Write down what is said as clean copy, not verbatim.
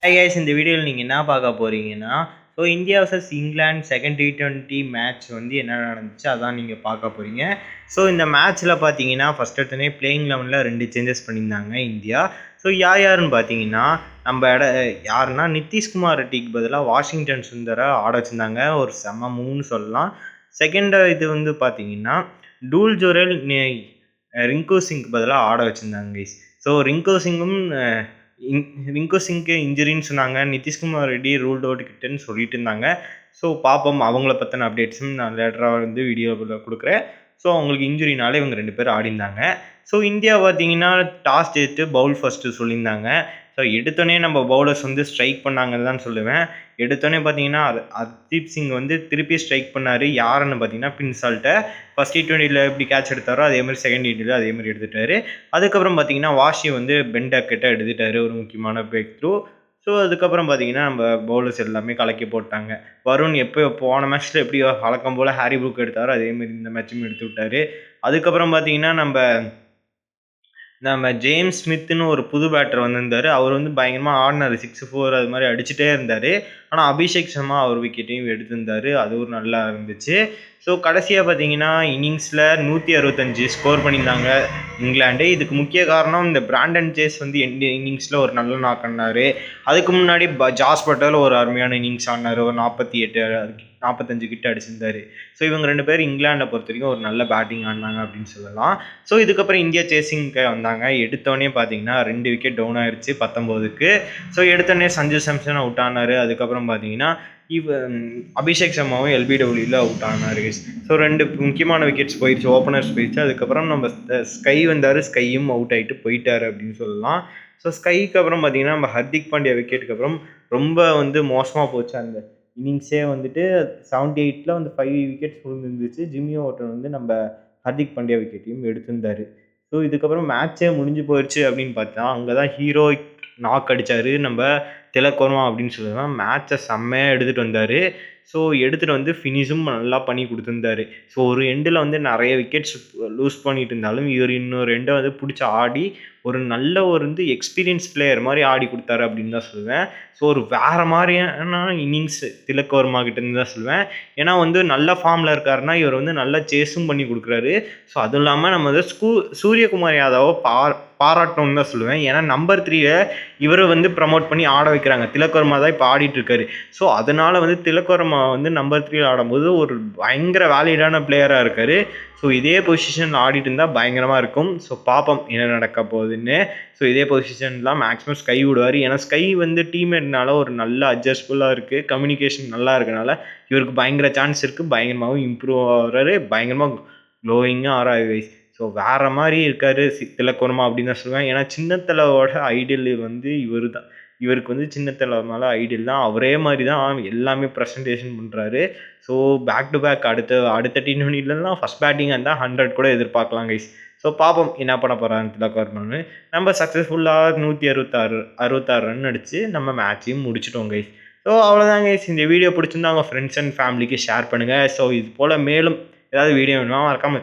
Hi guys, இந்த வீடியோவில் நீங்கள் என்ன பார்க்க போகிறீங்கன்னா, India versus England second T20 match வந்து என்ன நடந்துச்சு அதான் நீங்கள் பார்க்க போகிறீங்க. இந்த மேட்ச்சில் பார்த்தீங்கன்னா ஃபஸ்ட் எடுத்தோடனே பிளேயிங் 11ல் 2 சேஞ்சஸ் பண்ணியிருந்தாங்க இந்தியா. யார் யாருன்னு பார்த்தீங்கன்னா யாருன்னா நிதிஷ்குமார் ரெட்டிக்கு பதிலாக வாஷிங்டன் சுந்தரை ஆட வச்சுருந்தாங்க. ஒரு செம்ம மூவ்னு சொல்லலாம். செகண்ட் இது வந்து பார்த்தீங்கன்னா டூல் ஜோரெல் ரிங்கு சிங்க்கு பதிலாக ஆட வச்சுருந்தாங்க கைஸ். ரிங்கு சிங்க்கு இன்ஜுரின்னு சொன்னாங்க. நிதிஷ்குமார் ரெட்டி ரூல்ட் அவுட் கிட்டன்னு சொல்லிட்டு இருந்தாங்க. பார்ப்போம், அவங்கள பற்றின அப்டேட்ஸும் நான் லேட்டராக வந்து வீடியோவில் கொடுக்குறேன். அவங்களுக்கு இன்ஜுரினால இவங்க 2 பேரும் ஆடிருந்தாங்க. இந்தியா பார்த்தீங்கன்னா டாஸ் ஜெயித்து பவுல் ஃபஸ்ட்டு சொல்லியிருந்தாங்க. எடுத்தோடனே நம்ம பவுலர்ஸ் வந்து ஸ்ட்ரைக் பண்ணாங்கன்னு தான் சொல்லுவேன். எடுத்தோடனே பார்த்தீங்கன்னா ஹர்தீப் சிங் வந்து திருப்பி ஸ்ட்ரைக் பண்ணார். யாருன்னு பார்த்தீங்கன்னா பின்சால்ட்டை. ஃபஸ்ட் T20யில் எப்படி கேட்ச் எடுத்தாரோ அதேமாதிரி செகண்ட் T20யில் அதேமாதிரி எடுத்துட்டார். அதுக்கப்புறம் பார்த்தீங்கன்னா வாஷி வந்து பெண்டர் கிட்ட எடுத்துட்டார், ஒரு முக்கியமான பிரேக் த்ரூ. அதுக்கப்புறம் பார்த்தீங்கன்னா நம்ம பவுலர்ஸ் எல்லாமே கலக்கி போட்டாங்க. வருண் போன மேட்ச்சில் எப்படி வழக்கம் போல் ஹாரி புரூக் எடுத்தாரோ அதேமாதிரி இந்த மேட்சும் எடுத்து விட்டார். அதுக்கப்புறம் பார்த்தீங்கன்னா நம்ம ஜேம்ஸ் ஸ்மித்துன்னு ஒரு புது பேட்டர் வந்திருந்தார். அவர் வந்து பயங்கரமாக ஆடினார், 6-4 அது மாதிரி அடிச்சுட்டே இருந்தார். ஆனால் அபிஷேக் சர்மா அவர் விக்கெட்டையும் எடுத்திருந்தார், அது ஒரு நல்லா இருந்துச்சு. கடைசியாக பார்த்தீங்கன்னா இன்னிங்ஸில் 165 ஸ்கோர் பண்ணியிருந்தாங்க இங்கிலாண்டு. இதுக்கு முக்கிய காரணம் இந்த பிராண்டன் சேஸ் வந்து இன்னிங்ஸில் ஒரு நல்ல நாக் ஆனார். அதுக்கு முன்னாடி ஜாஸ் பட்டேல் ஒரு அருமையான இன்னிங்ஸ் ஆடினார், ஒரு 45 கிட்ட அடிச்சிருந்தார். இவங்க 2 பேர் இங்கிலாண்டை பொறுத்த வரைக்கும் ஒரு நல்ல பேட்டிங் ஆடினாங்க அப்படின்னு சொல்லலாம். இதுக்கப்புறம் இந்தியா சேசிங்க்கு வந்தாங்க. எடுத்தோடனே பார்த்தீங்கன்னா 2 விக்கெட் டவுன் ஆயிடுச்சு 19க்கு. எடுத்தோடனே சஞ்சு சாம்சன் அவுட் ஆனார். அதுக்கப்புறம் பார்த்தீங்கன்னா அபிஷேக் சர்மாவும் LBWயில் அவுட் ஆனார். 2 முக்கியமான விக்கெட்ஸ் போயிடுச்சு, ஓப்பனர்ஸ் போயிடுச்சு. அதுக்கப்புறம் நம்ம ஸ்கை வந்தார், ஸ்கையும் அவுட் ஆகிட்டு போயிட்டார் அப்படின்னு சொல்லலாம். ஸ்கைக்கு அப்புறம் பார்த்தீங்கன்னா நம்ம ஹர்திக் பாண்டியா விக்கெட்டுக்கு அப்புறம் ரொம்ப வந்து மோசமாக போச்சு அந்த இன்னிங்ஸே. வந்துட்டு 78ல் வந்து 5 விக்கெட்ஸ் விழுந்துருந்துச்சு. ஜிம்மி ஓட்டன் வந்து நம்ம ஹர்திக் பாண்டியா விக்கெட்டையும் எடுத்திருந்தார். இதுக்கப்புறம் மேட்சே முடிஞ்சு போயிடுச்சு அப்படின்னு பார்த்தா அங்கே தான் ஹீரோயிக் நாக் அடித்தார் நம்ம திலக் வர்மா அப்படின்னு சொல்லுவாங்க. மேட்சை செம்மையாக எடுத்துகிட்டு வந்தார். எடுத்துகிட்டு வந்து ஃபினிஷும் நல்லா பண்ணி கொடுத்துருந்தாரு. ஒரு எண்டில் வந்து நிறைய விக்கெட்ஸ் லூஸ் பண்ணிட்டு இருந்தாலும் இவர் இன்னொரு எண்டை வந்து பிடிச்சி ஆடி ஒரு நல்ல ஒரு வந்து எக்ஸ்பீரியன்ஸ் பிளேயர் மாதிரி ஆடி கொடுத்தாரு அப்படின்னு தான் சொல்லுவேன். ஒரு வேறு மாதிரியான இன்னிங்ஸ் திலக் வர்மா கிட்டேருந்து தான் சொல்லுவேன். ஏன்னா வந்து நல்ல ஃபார்மில் இருக்காருன்னா இவர் வந்து நல்லா சேஸும் பண்ணி கொடுக்குறாரு. அதுவும் இல்லாமல் நம்ம வந்து சூரியகுமார் யாதவை பாராட்டணும்னு தான் சொல்லுவேன். ஏன்னா நம்பர் 3 இவரை வந்து ப்ரமோட் பண்ணி ஆட வைக்கிறாங்க. திலக் வர்மா தான் இப்போ ஆடிட்டுருக்காரு. அதனால் வந்து திலக் வர்மா வந்து நம்பர் 3 ஆடும்போது ஒரு பயங்கர வேலிடான பிளேயராக இருக்கார். இதே பொசிஷனில் ஆடிட்டு இருந்தால் பயங்கரமாக இருக்கும். பார்ப்போம் என்ன நடக்க போகுதுன்னு. இதே பொசிஷன்லாம் மேக்ஸிமம் ஸ்கை விடுவார். ஏன்னா ஸ்கை வந்து டீம்மேட்னால ஒரு நல்ல அட்ஜஸ்ட்ஃபுல்லாக இருக்குது, கம்யூனிகேஷன் நல்லா இருக்கனால இவருக்கு பயங்கர சான்ஸ் இருக்குது. பயங்கரமாகவும் இம்ப்ரூவ் ஆகிறாரு, பயங்கரமாக க்ளோயிங்காக ஆறாரு. வேறு மாதிரி இருக்கார் திலக் வர்மா அப்படின்னு தான் சொல்லுவேன். ஏன்னா சின்னத்தலவோட ஐடியல் வந்து இவர் தான். இவருக்கு வந்து சின்னத்தலை மேலே ஐடியல் தான். அவரே மாதிரி தான் எல்லாமே ப்ரெசன்டேஷன் பண்ணுறாரு. பேக் டு பேக் அடுத்த T20லாம் ஃபஸ்ட் பேட்டிங்காக இருந்தால் 100 கூட எதிர்பார்க்கலாம் கைஸ். பார்ப்போம் என்ன பண்ண போகிறாங்க திலக் வர்மான்னு. நம்ம சக்ஸஸ்ஃபுல்லாக 166 ரன் அடித்து நம்ம மேட்சையும் முடிச்சிட்டோம் கைஸ். அவ்வளோதான் கைஸ். இந்த வீடியோ பிடிச்சிருந்தா உங்கள் ஃப்ரெண்ட்ஸ் அண்ட் ஃபேமிலிக்கு ஷேர் பண்ணுங்கள். இது போல் மேலும் ஏதாவது வீடியோ வேணுமா மறக்காம